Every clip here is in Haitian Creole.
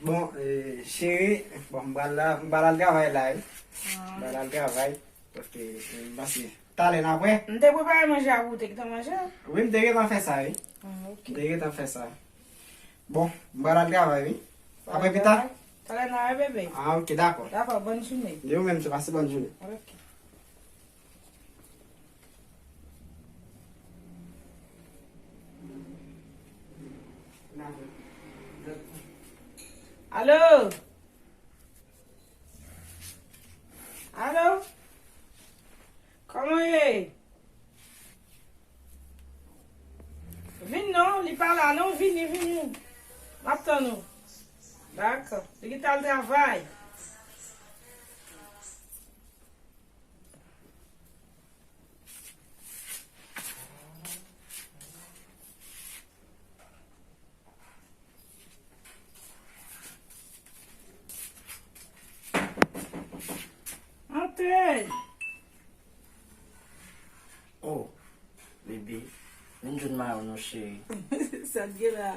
Bon, chérie, bon, mbala le travail là. Mbala le travail. Parce que, merci. T'as l'air après? Je t'ai préparé à manger à vous, t'es manger? Oui, je devrais faire ça, oui. Ok. Je devrais faire ça. Bon, mbala le travail, oui. Après, plus tard? T'as l'air bébé? Ah, ok, d'accord. D'accord, bonne journée. Je vous-même, je passe bonne journée. Ok. Allô? Allô? Comment est? Viens non, il parle là, non, viens. Maintenant nous. D'accord. Il est au travail. Entrez. Oh, bébé, une jeune marron, chérie. Ça dit là.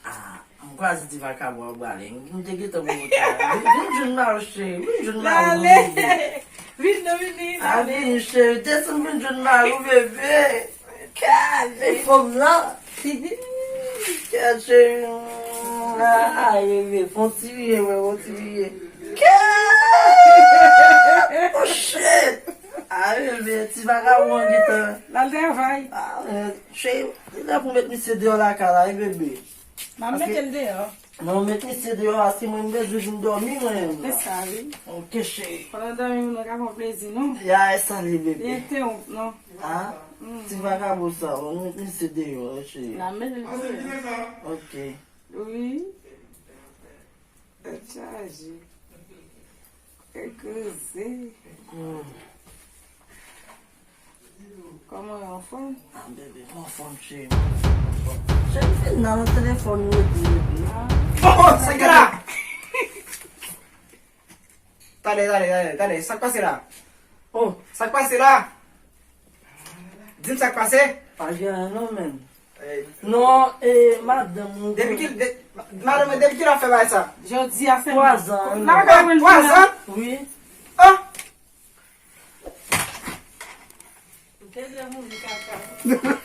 Ah, I'm quase de vaca boa, darling. Não tem que tomar um jornal cheio, um jornal. Vini. Ah, vem cheio, desce um jornal, bebê. Cara, fomos lá. Quer cheio. Ai, bebê, fonte vou te ver. Oh, shit. Ai, bebê, esse vagabundo aqui tá. Lá vai. Ah, cheio. Dá pra meter esse dedo lá, cara, aí, bebê. Mas mete ele dentro. Não, meti esse dedo assim, mas em vez de dormir, mano. Você sabe. O que cheio. Quando dormir, não dá uma plezinha, não? Já essa ali, bebê. E tem um, não? Ah? Se vagabundo só, não meti esse dedo, cheio. Lá mesmo. Ok. Oui. Charge. Que coisa. Como é um fone? Ah, bebê, ó, fone cheio. Já não fez nada no telefone, meu Deus. Oh, sai que là! Dale, ça passe là. Oh, ça passe là. Dis-moi ça passe. Pas grave, non, même. Non, madame. Depuis qu'il a fait ça? Je dis à faire. 3 ans. Là, Quoi, 3 ans? Oui. Ah! Quelle est la musique à faire?